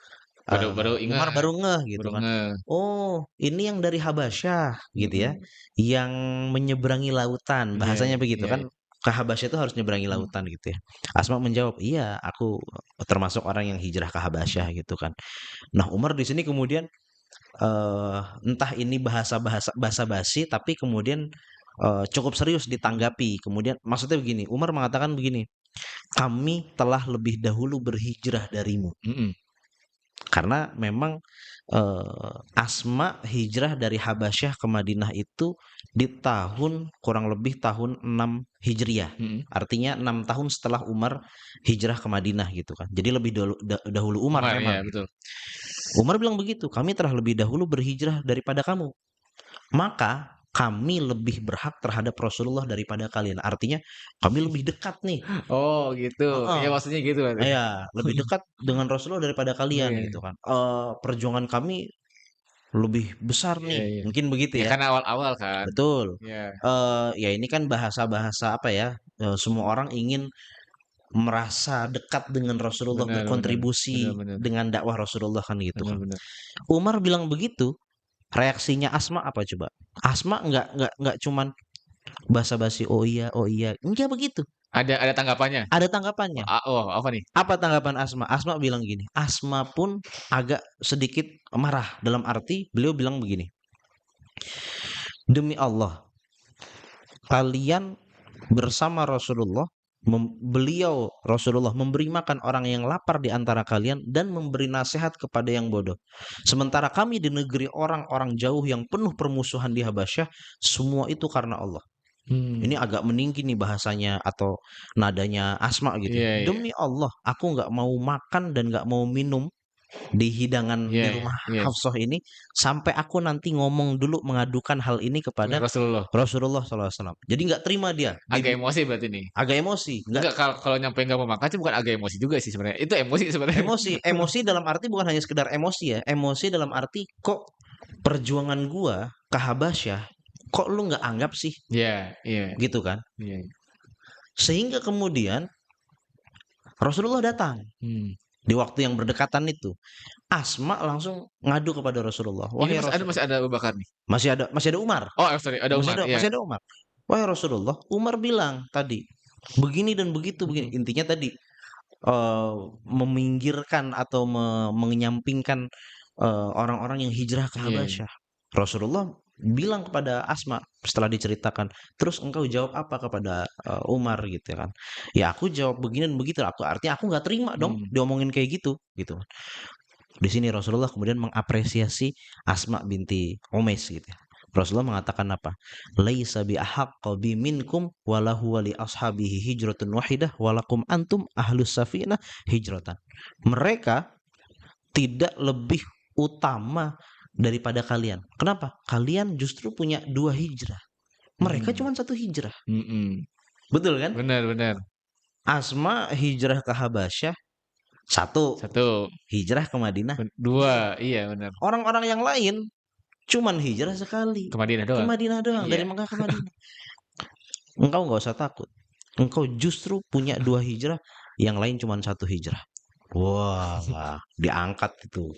Baru Umar ingat, baru ngeh gitu baru kan. nge. Oh, ini yang dari Habasyah gitu ya, Mm-mm. yang menyeberangi lautan, Iya, bahasanya begitu iya, kan. iya. ke Habasyah itu harus nyeberangi Hmm. lautan gitu ya. Asma menjawab, iya aku termasuk orang yang hijrah ke Habasyah gitu kan. Nah Umar di sini kemudian entah ini bahasa-bahasa basa-basi tapi kemudian cukup serius ditanggapi. Kemudian maksudnya begini, Umar mengatakan begini, kami telah lebih dahulu berhijrah darimu. Mm-mm. Karena memang Asma hijrah dari Habasyah ke Madinah itu di tahun kurang lebih tahun 6 Hijriah. Mm-mm. Artinya 6 tahun setelah Umar hijrah ke Madinah gitu kan. Jadi lebih dahulu Umar Umar memang ya gitu. betul. Umar bilang begitu, kami telah lebih dahulu berhijrah daripada kamu. Maka kami lebih berhak terhadap Rasulullah daripada kalian. Artinya kami lebih dekat nih. Oh gitu. Heeh. Ya maksudnya gitu berarti. Ya, lebih dekat dengan Rasulullah daripada kalian Iya, gitu kan. Perjuangan kami lebih besar iya, nih, iya. mungkin begitu Ya ya. kan awal-awal kan. Betul. Ya, Ya ini kan bahasa-bahasa apa ya? Semua orang ingin merasa dekat dengan Rasulullah, benar, benar, berkontribusi benar, benar, dengan dakwah Rasulullah kan gitu benar, kan. benar. Umar bilang begitu, reaksinya Asma apa coba? Asma nggak cuman basa-basi oh iya, enggak begitu. Ada tanggapannya. Ada Oh, tanggapannya. apa nih? Apa tanggapan Asma? Asma bilang gini, Asma pun agak sedikit marah dalam arti beliau bilang begini, demi Allah, kalian bersama Rasulullah, beliau Rasulullah memberi makan orang yang lapar di antara kalian dan memberi nasihat kepada yang bodoh. Sementara kami di negeri orang-orang jauh yang penuh permusuhan di Habasyah, semua itu karena Allah. Ini Hmm. agak meninggi nih bahasanya atau nadanya Asma gitu. Iya, iya, Demi Allah, aku nggak mau makan dan nggak mau minum di hidangan iya, di iya, rumah iya. Hafsah ini sampai aku nanti ngomong dulu mengadukan hal ini Ke kepada Rasulullah. Rasulullah SAW. Jadi nggak terima dia, Agak emosi berarti nih. agak emosi, nggak Enggak, kalau nyampe nggak mau makan sih bukan agak emosi juga sih sebenarnya. Itu emosi sebenarnya. emosi dalam arti bukan hanya sekedar emosi ya, emosi dalam arti kok perjuangan gua ke Habasyah, kok lu nggak anggap sih, Iya, iya, gitu kan? iya. Sehingga kemudian Rasulullah datang Hmm. di waktu yang berdekatan itu. Asma langsung ngadu kepada Rasulullah. Ini Wahai masih Rasulullah, ada Abu Bakar nih. masih ada Umar. Oh, sorry, ada Masih Umar. ada Iya. masih ada Umar. Wahai Rasulullah, Umar bilang tadi begini dan begitu begini. Hmm. Intinya tadi meminggirkan atau menyampingkan orang-orang yang hijrah ke Iya, iya. Habasyah. Rasulullah bilang kepada Asma setelah diceritakan, terus engkau jawab apa kepada Umar gitu kan? Ya aku jawab begini dan begitu. Artinya aku nggak terima dong Hmm. diomongin kayak gitu. Di sini Rasulullah kemudian mengapresiasi Asma binti Umais gitu ya. Rasulullah mengatakan apa? Laisa bi ahaqqa bi minkum walahu wa li ashabihi hijratun wahidah walakum antum ahlus safinah hijratan. Mereka tidak lebih utama daripada kalian. Kenapa? Kalian justru punya dua hijrah. Mereka Hmm. cuma satu hijrah. Mm-mm. Betul kan? Benar, benar. Asma hijrah ke Habasyah, satu Satu, hijrah ke Madinah. dua, iya benar. Orang-orang yang lain cuman hijrah sekali Ke Madinah ke doang. Madinah doang, dari Iya. Mekah ke Madinah. Engkau nggak usah takut. Engkau justru punya dua hijrah, yang lain cuma satu hijrah. Wah, diangkat itu.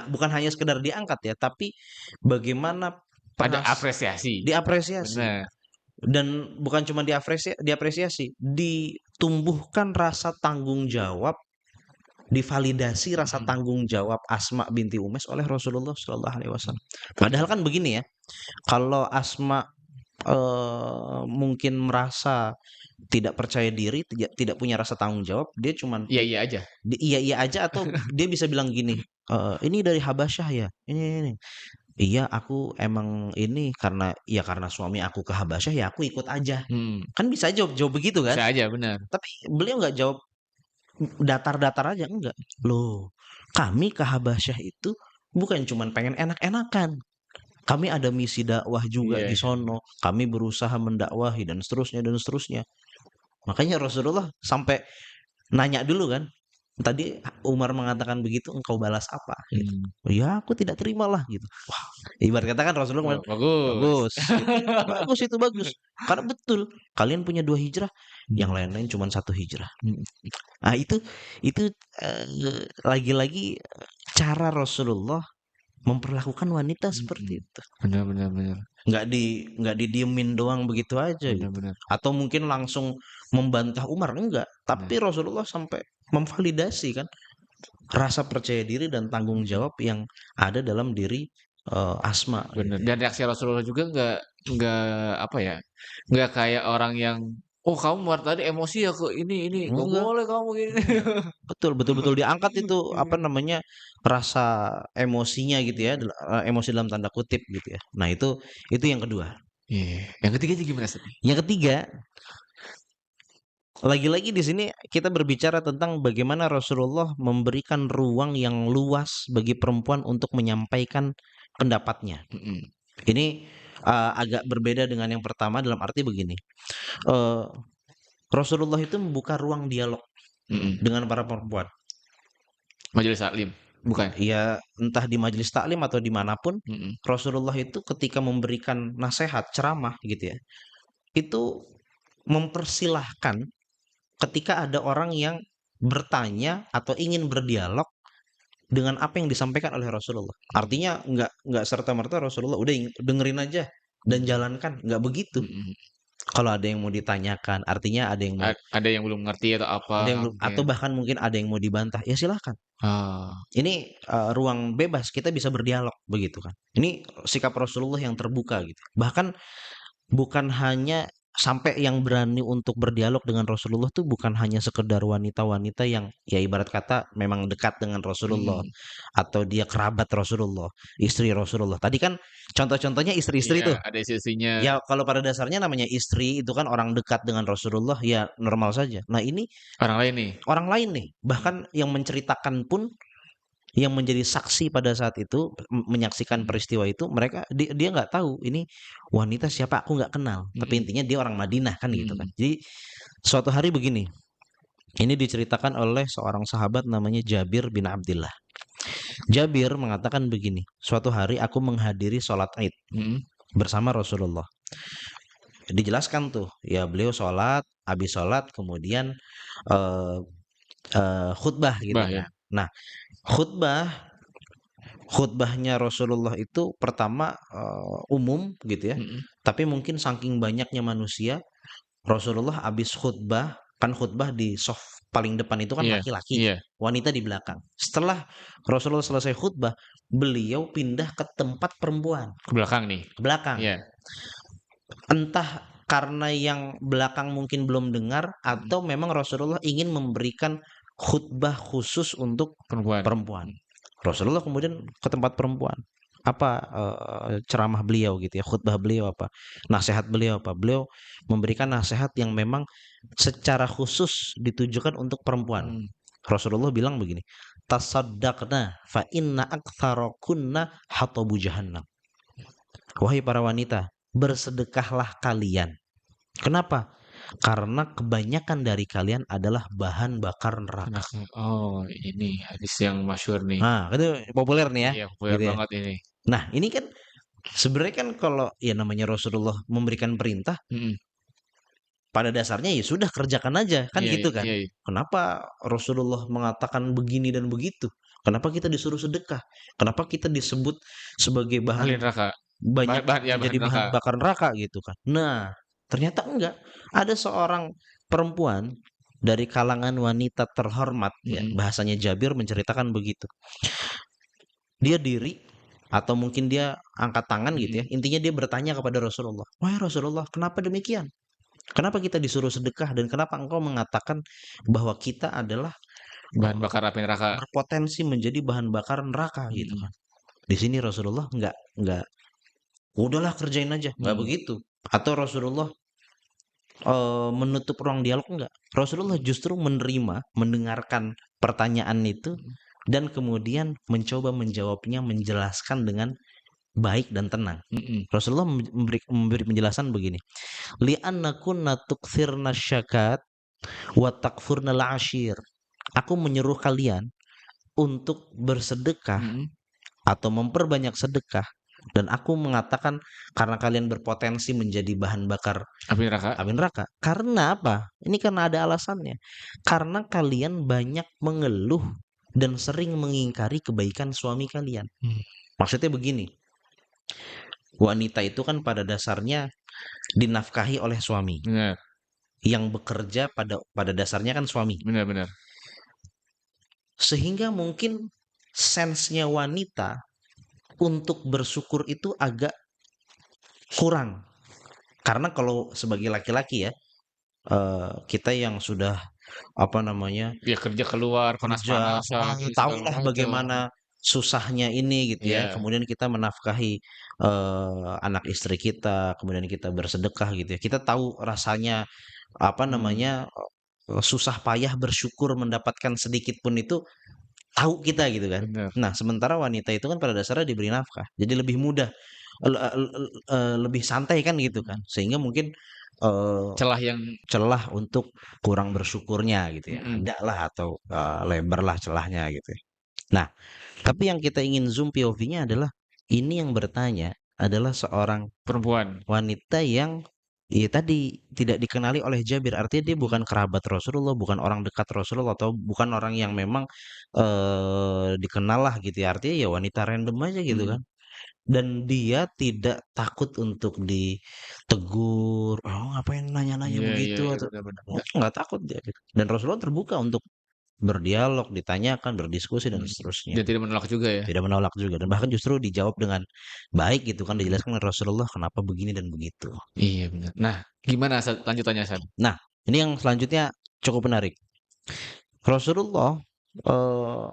Bukan hanya sekedar diangkat ya, tapi bagaimana Ada apresiasi. diapresiasi Benar. dan bukan cuma diapresiasi, ditumbuhkan rasa tanggung jawab, divalidasi rasa Mm. tanggung jawab Asma binti Umais oleh Rasulullah Shallallahu Alaihi Wasallam. Padahal kan begini ya, kalau Asma mungkin merasa tidak percaya diri, tidak punya rasa tanggung jawab, dia cuman Iya, iya aja. iya aja atau dia bisa bilang gini, "Ini dari Habasyah ya? Ini. Iya, aku emang ini karena suami aku ke Habasyah ya aku ikut aja." Hmm. Kan bisa jawab begitu kan? Bisa aja, benar. Tapi beliau nggak jawab datar-datar aja, enggak. Loh, kami ke Habasyah itu bukan cuman pengen enak-enakan. Kami ada misi dakwah juga Iya, di iya. sono. Kami berusaha mendakwahi dan seterusnya dan seterusnya. Makanya Rasulullah sampai nanya dulu kan. Tadi Umar mengatakan begitu, engkau balas apa? Gitu. Hmm. Ya aku tidak terimalah gitu. Wah, ibarat kata kan Rasulullah Oh, kemarin, bagus. bagus, bagus itu bagus. Karena betul, kalian punya dua hijrah, yang Hmm. lain-lain cuma satu hijrah. Hmm. Nah itu lagi-lagi cara Rasulullah memperlakukan wanita seperti Mhm. itu. Benar benar benar. Nggak didiemin doang begitu aja Benar gitu. benar. Atau mungkin langsung membantah Umar, enggak. Benar. Tapi Rasulullah sampai memvalidasi kan rasa percaya diri dan tanggung Mhm. jawab yang ada dalam diri Asma Bener, gitu ya. dan reaksi Rasulullah juga nggak apa ya, nggak kayak orang yang, "Oh kamu tadi emosi ya ke ini, nggak Enggak, boleh kamu gini." enggak. Betul, betul-betul diangkat itu apa namanya rasa emosinya gitu ya, emosi dalam tanda kutip gitu ya. Nah itu yang kedua. Iya, yang ketiganya gimana Ustaz nih? Yang ketiga, lagi-lagi di sini kita berbicara tentang bagaimana Rasulullah memberikan ruang yang luas bagi perempuan untuk menyampaikan pendapatnya. Mhm, Ini agak berbeda dengan yang pertama dalam arti begini. eh, Rasulullah itu membuka ruang dialog mhm, dengan para perempuan. majelis taklim, bukan? Ya entah di majelis taklim atau dimanapun, Mhm, Rasulullah itu ketika memberikan nasihat, ceramah gitu ya, itu mempersilahkan ketika ada orang yang bertanya atau ingin berdialog dengan apa yang disampaikan oleh Rasulullah. mhm, Artinya nggak serta-merta Rasulullah udah dengerin aja dan mhm, jalankan, nggak begitu. mhm. Kalau ada yang mau ditanyakan, artinya ada yang mau Ada yang belum ngerti atau apa ada yang belum atau mungkin? bahkan mungkin ada yang mau dibantah, ya silahkan. Oh, Ini ruang bebas kita bisa berdialog begitu kan. Ini sikap Rasulullah yang terbuka gitu. Bahkan bukan hanya sampai yang berani untuk berdialog dengan Rasulullah tuh bukan hanya sekedar wanita-wanita yang ya ibarat kata memang dekat dengan Rasulullah mhm, atau dia kerabat Rasulullah, istri Rasulullah. Tadi kan contoh-contohnya istri-istri iya tuh. ada sisinya Ya kalau pada dasarnya namanya istri itu kan orang dekat dengan Rasulullah ya normal saja. Nah ini orang lain nih. orang lain nih, Mhm, bahkan yang menceritakan pun yang menjadi saksi pada saat itu menyaksikan mhm, peristiwa itu mereka dia nggak tahu ini wanita siapa aku nggak kenal tapi mhm, intinya dia orang Madinah kan gitu kan mhm, jadi suatu hari begini ini diceritakan oleh seorang sahabat namanya Jabir bin Abdullah. Jabir mengatakan begini, suatu hari aku menghadiri sholat Id mhm, bersama Rasulullah. Dijelaskan tuh ya beliau sholat habis sholat kemudian eh, khutbah gitu khutbah ya? kan. Nah khutbah khutbahnya Rasulullah itu pertama, umum gitu ya, Mhm, tapi mungkin saking banyaknya manusia, Rasulullah habis khutbah, kan khutbah di shaf paling depan itu kan iya laki-laki, iya, wanita di belakang. Setelah Rasulullah selesai khutbah, beliau pindah ke tempat perempuan, ke belakang nih? ke belakang. Iya, Entah karena yang belakang mungkin belum dengar mhm, atau memang Rasulullah ingin memberikan khutbah khusus untuk perempuan, perempuan. mhm, Rasulullah kemudian ke tempat perempuan. Apa ceramah beliau gitu ya, khutbah beliau apa, nasihat beliau apa. Beliau memberikan nasihat yang memang secara khusus ditujukan untuk perempuan. mhm, Rasulullah bilang begini, "Tasaddaqna fa inna aktsarakunna hatabu jahannam." Wahai para wanita, bersedekahlah kalian. Kenapa? Karena kebanyakan dari kalian adalah bahan bakar neraka. belakang. Oh ini hadis yang masyhur nih. Nah, itu populer nih ya, Iya populer gitu ya. banget ini. Nah, ini kan sebenarnya kan kalau ya namanya Rasulullah memberikan perintah, Mhm, pada dasarnya ya sudah kerjakan aja, kan iya gitu kan. iya iya. Kenapa Rasulullah mengatakan begini dan begitu? Kenapa kita disuruh sedekah? Kenapa kita disebut sebagai Ahli bahan neraka. banyak Bahan ya bahan menjadi bahan neraka. bakar neraka gitu kan. Nah, ternyata enggak. Ada seorang perempuan dari kalangan wanita terhormat ya, Mhm, bahasanya Jabir menceritakan begitu. Dia diri atau mungkin dia angkat tangan gitu ya. mhm. Intinya dia bertanya kepada Rasulullah, "Wahai Rasulullah, kenapa demikian? Kenapa kita disuruh sedekah dan kenapa engkau mengatakan bahwa kita adalah Bahan eh, bakar api neraka. berpotensi menjadi bahan bakar neraka gitu Mhm, kan?" Di sini Rasulullah enggak, udahlah kerjain aja, enggak mhm, begitu. Atau Rasulullah menutup ruang dialog enggak. Rasulullah mhm, justru menerima, mendengarkan pertanyaan itu mhm, dan kemudian mencoba menjawabnya, menjelaskan dengan baik dan tenang. mhm, Rasulullah memberi penjelasan begini, "Li'anna kunna tukthirna syakat wa takfurnal ashir." Aku menyuruh kalian untuk bersedekah mhm. atau memperbanyak sedekah dan aku mengatakan karena kalian berpotensi menjadi bahan bakar Api neraka. api neraka. Karena apa? Ini karena ada alasannya. Karena kalian banyak mengeluh dan sering mengingkari kebaikan suami kalian. Mmm, Maksudnya begini, wanita itu kan pada dasarnya dinafkahi oleh suami. Benar, Yang bekerja pada dasarnya kan suami. benar, benar. Sehingga mungkin sensenya wanita untuk bersyukur itu agak kurang. Karena kalau sebagai laki-laki ya, kita yang sudah apa namanya Dia kerja keluar kerja, panas-panasan ini segala tahulah macam. bagaimana susahnya ini gitu ya. Iya, Kemudian kita menafkahi anak istri kita, kemudian kita bersedekah gitu ya. Kita tahu rasanya apa hmm, namanya susah payah bersyukur mendapatkan sedikit pun itu tahu kita gitu kan. benar. Nah, sementara wanita itu kan pada dasarnya diberi nafkah. Jadi lebih mudah lebih santai kan gitu kan. Sehingga mungkin eh, Celah yang celah untuk kurang bersyukurnya gitu ya. mm-mm, Ada lah atau lebarlah celahnya gitu ya. Nah, tapi yang kita ingin zoom POV-nya adalah ini yang bertanya adalah seorang perempuan. wanita yang ya tadi tidak dikenali oleh Jabir. Artinya dia Mm-mm, bukan kerabat Rasulullah, bukan orang dekat Rasulullah atau bukan orang yang memang dikenal lah gitu ya. Artinya ya wanita random aja gitu mm. kan. Dan dia tidak takut untuk ditegur, "Oh, ngapain nanya-nanya Iya, iya, begitu?" iya, Atau benar-benar. nggak takut dia gitu. Dan Rasulullah terbuka untuk berdialog, ditanyakan, berdiskusi dan seterusnya. Dan tidak menolak juga ya. Tidak menolak juga dan bahkan justru dijawab dengan baik gitu kan dijelaskan oleh Rasulullah kenapa begini dan begitu. Iya benar. Nah, gimana lanjutannya San? Nah, ini yang selanjutnya cukup menarik. Rasulullah eh,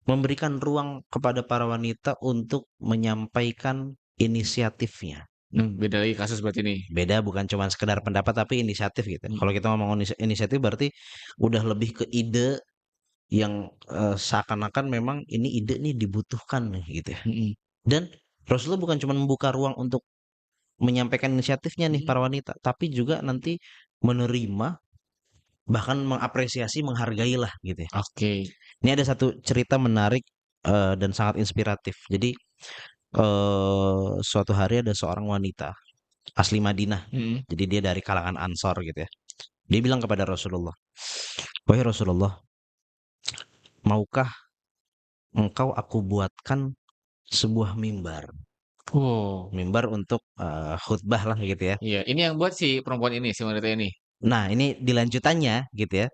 memberikan ruang kepada para wanita untuk menyampaikan inisiatifnya. Beda lagi kasus berarti nih. Beda bukan cuma sekedar pendapat tapi inisiatif gitu. Kalau Mm-mm. kita ngomong inisiatif berarti udah lebih ke ide yang seakan-akan memang ini ide nih dibutuhkan nih gitu ya. Mm-mm. Dan Rasulullah bukan cuma membuka ruang untuk menyampaikan inisiatifnya nih Mm-mm. para wanita, tapi juga nanti menerima bahkan mengapresiasi, menghargailah gitu ya. Oke. Ini ada satu cerita menarik dan sangat inspiratif. Jadi suatu hari ada seorang wanita asli Madinah. Mm-mm. Jadi dia dari kalangan Ansor gitu ya. Dia bilang kepada Rasulullah, "Wahai Rasulullah, maukah engkau aku buatkan sebuah mimbar? Wow. Mimbar untuk khutbah lah gitu ya. Iya, ini yang buat si perempuan ini, si wanita ini. Nah, ini dilanjutannya gitu ya.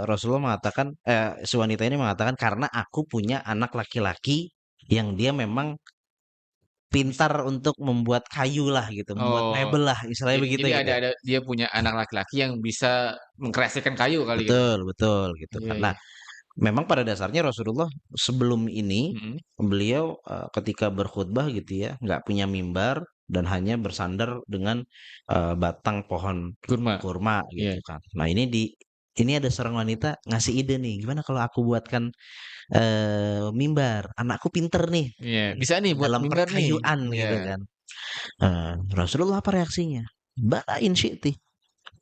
Rasulullah mengatakan si wanita ini mengatakan karena aku punya anak laki-laki yang dia memang Bis- pintar untuk membuat kayu lah gitu, membuat Oh, mebel lah, istilahnya begitu jadi gitu ya. ada dia punya anak laki-laki yang bisa mengkreasikan kayu kali gitu. Betul, betul gitu Iya, kan. Nah, iya. memang pada dasarnya Rasulullah sebelum ini Mm-mm. beliau ketika berkhutbah gitu ya, nggak punya mimbar dan hanya bersandar dengan batang pohon Kurma. kurma Iya. gitu kan. Nah, ini ada seorang wanita ngasih ide nih, gimana kalau aku buatkan mimbar? Anakku pinter nih Iya, bisa nih buat dalam mimbar nih. perkayuan Iya. gitu kan. Rasulullah apa reaksinya? Bala in syi'ti.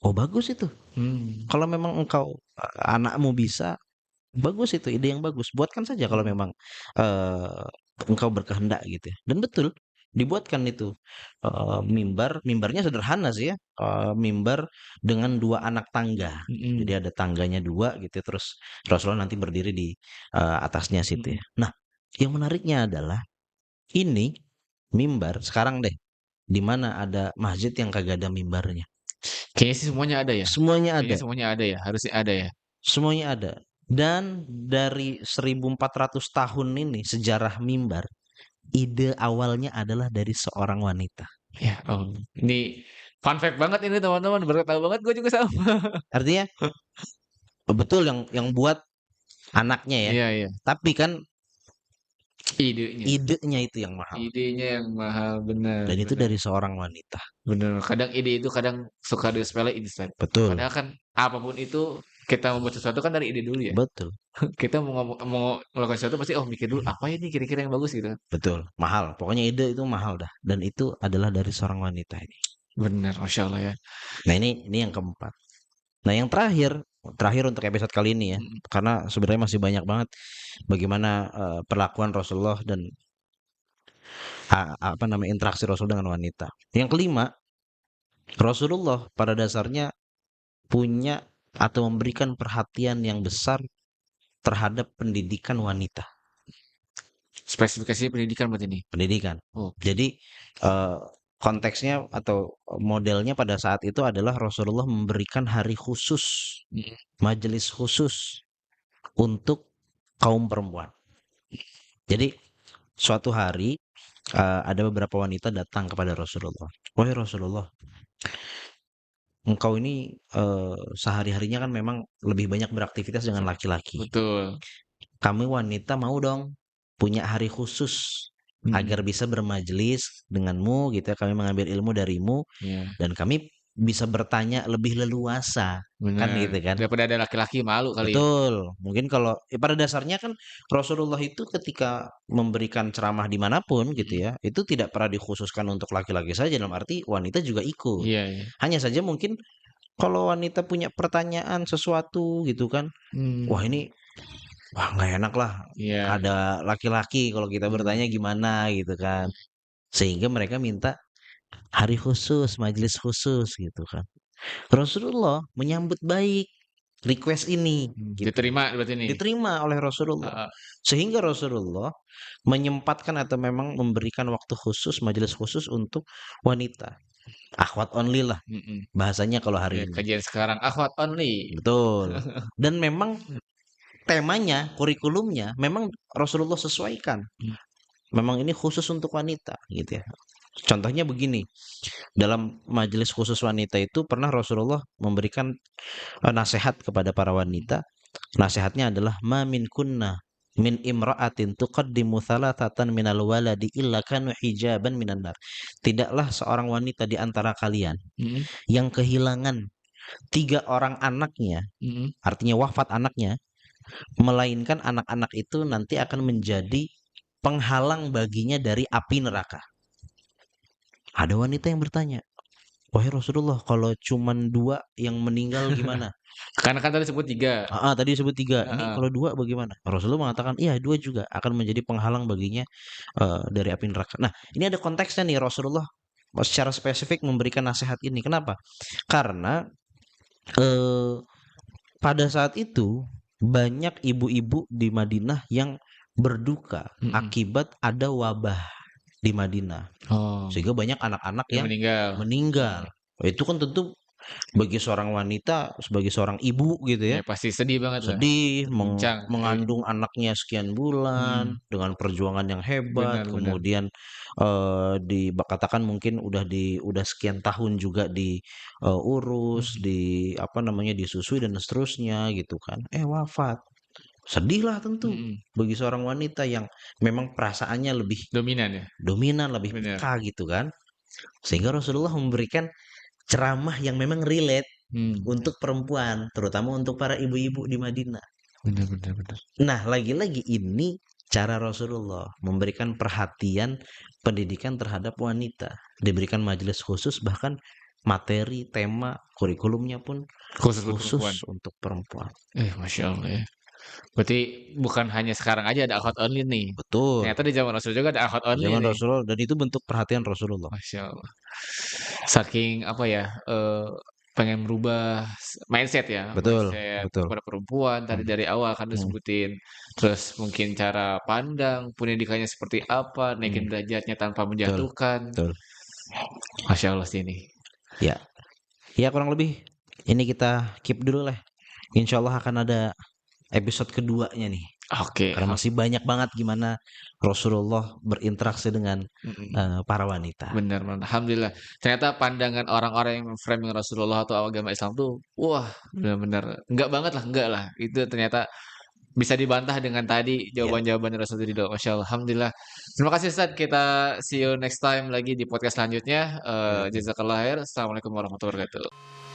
Oh bagus itu. Hmm. Kalau memang engkau anakmu bisa, bagus itu ide yang bagus. Buatkan saja kalau Mm. memang eh, engkau berkehendak gitu ya. Dan betul dibuatkan itu mimbar. Mimbarnya sederhana sih ya. Mimbar dengan dua anak tangga. Jadi Mm-mm. ada tangganya dua gitu. Ya. Terus Rasulullah nanti berdiri di atasnya situ Mm-mm. ya. Nah, yang menariknya adalah ini mimbar sekarang deh. Di mana ada masjid yang kagak ada mimbarnya. Kayaknya sih semuanya ada ya. Semuanya Kayaknya ada. semuanya ada ya. Harusnya ada ya. Semuanya ada. Dan dari 1400 tahun ini sejarah mimbar, ide awalnya adalah dari seorang wanita. Ya, oh. Ini fun fact banget ini teman-teman. Baru tahu banget gue juga sama. Artinya betul yang buat anaknya ya. Iya, iya. Tapi kan Idenya. idenya itu yang mahal. Idenya yang mahal, benar, Dan itu benar. dari seorang wanita. Benar. Kadang ide itu kadang suka disepelein, Ustaz. Betul. Padahal kan apapun itu kita membuat sesuatu kan dari ide dulu ya. Betul. Kita mau melakukan sesuatu pasti oh mikir dulu apa ini kira-kira yang bagus gitu. Betul. Mahal. Pokoknya ide itu mahal dah. Dan itu adalah dari seorang wanita ini. Benar, Masya Allah ya. Nah ini yang keempat. Nah yang terakhir untuk episode kali ini ya. Mm. Karena sebenarnya masih banyak banget bagaimana perlakuan Rasulullah dan apa namanya interaksi Rasul dengan wanita. Yang kelima, Rasulullah pada dasarnya punya atau memberikan perhatian yang besar terhadap pendidikan wanita. Spesifikasi pendidikan berarti nih? pendidikan. Oke. Jadi eh, konteksnya atau modelnya pada saat itu adalah Rasulullah memberikan hari khusus, Mhm. majelis khusus untuk kaum perempuan. Jadi suatu hari ada beberapa wanita datang kepada Rasulullah. Wahai Rasulullah, engkau ini sehari-harinya kan memang lebih banyak beraktivitas dengan laki-laki. Betul. Kami wanita mau dong punya hari khusus agar Mhm. bisa bermajelis denganmu gitu ya. Kami mengambil ilmu darimu Iya, dan kami bisa bertanya lebih leluasa kan bener. gitu kan. Daripada ada laki-laki malu kali ya? Betul, mungkin kalau pada dasarnya kan Rasulullah itu ketika memberikan ceramah dimanapun gitu Mhm. ya, itu tidak pernah dikhususkan untuk laki-laki saja, dalam arti wanita juga ikut. Iya iya. Hanya saja mungkin kalau wanita punya pertanyaan sesuatu gitu kan, wah Mmm. ini, wah nggak enak lah Iya. ada laki-laki kalau kita Mmm. bertanya gimana gitu kan. Sehingga mereka minta hari khusus, majelis khusus gitu kan. Rasulullah menyambut baik request ini gitu. Diterima berarti nih? Diterima oleh Rasulullah. Heeh. Sehingga Rasulullah menyempatkan atau memang memberikan waktu khusus, majelis khusus untuk wanita. Akhwat only lah Mhm. bahasanya kalau Ya hari ini. kajian sekarang akhwat only. Betul. Dan memang temanya, kurikulumnya memang Rasulullah sesuaikan. Mmm. Memang ini khusus untuk wanita gitu ya. Contohnya begini, dalam majelis khusus wanita itu pernah Rasulullah memberikan nasihat kepada para Mhm. wanita. Nasihatnya adalah ma min kunna min imra'atin tuqaddimu thalathatan minal waladi illa kanu hijaban minan nar. Tidaklah seorang wanita di antara kalian Mhm. yang kehilangan 3 orang anaknya, Mhm. artinya wafat anaknya, melainkan anak-anak itu nanti akan menjadi penghalang baginya dari api neraka. Ada wanita yang bertanya, wahai Rasulullah, kalau cuman 2 yang meninggal gimana? Karena kan tadi sebut 3. Tadi disebut 3. Ini Heeh. kalau 2 bagaimana? Rasulullah mengatakan, iya 2 juga akan menjadi penghalang baginya dari api neraka. Nah, ini ada konteksnya nih Rasulullah secara spesifik memberikan nasihat ini. Kenapa? Karena eh, pada saat itu banyak ibu-ibu di Madinah yang berduka Mhm. akibat ada wabah di Madinah. Oh, Sehingga banyak anak-anak yang yang meninggal. meninggal. Mhm. Itu kan tentu bagi seorang wanita, sebagai seorang ibu gitu ya, Ya pasti sedih banget lah, sedih terguncang. mengandung anaknya sekian bulan Mhm. dengan perjuangan yang hebat, Benar benar. kemudian katakan mungkin udah sekian tahun juga diurus, Mhm. apa namanya, disusui dan seterusnya gitu kan. Wafat. Sedihlah tentu Mhm. bagi seorang wanita yang memang perasaannya lebih Dominan ya? dominan, lebih Benar. peka gitu kan. Sehingga Rasulullah memberikan ceramah yang memang relate Mmm. untuk perempuan, terutama untuk para ibu-ibu di Madinah. Benar benar benar. Nah, lagi-lagi ini cara Rasulullah memberikan perhatian pendidikan terhadap wanita. Diberikan majelis khusus, bahkan materi, tema, kurikulumnya pun Khusus buat khusus perempuan? untuk perempuan. Masya Allah ya. Berarti bukan hanya sekarang aja ada akhwat only nih, Betul. ternyata di zaman Rasul juga ada akhwat Di only zaman nih. Rasulullah, dan itu bentuk perhatian Rasulullah. Masya Allah. Saking apa ya, pengen merubah mindset ya, Betul, mindset betul. kepada perempuan tadi Hmm, dari awal kan hmm, disebutin. Terus mungkin cara pandang, pendidikannya seperti apa, hmm, naikin derajatnya tanpa betul, menjatuhkan. betul. Masya Allah sih ini. Ya, ya kurang lebih ini kita keep dulu lah. Insya Allah akan ada episode keduanya nih. Oke, Karena masih banyak banget gimana Rasulullah berinteraksi dengan mhm. para wanita. Bener bener, alhamdulillah. Ternyata pandangan orang-orang yang framing Rasulullah atau agama Islam tuh, wah bener-bener enggak banget lah, enggak lah. Itu ternyata bisa dibantah dengan tadi Ya, jawaban-jawaban Rasul tadi doang. Masya Allah, alhamdulillah. Terima kasih Ustaz, kita see you next time lagi di podcast selanjutnya. oke, oke. Jazakallah khair. Assalamualaikum warahmatullahi wabarakatuh.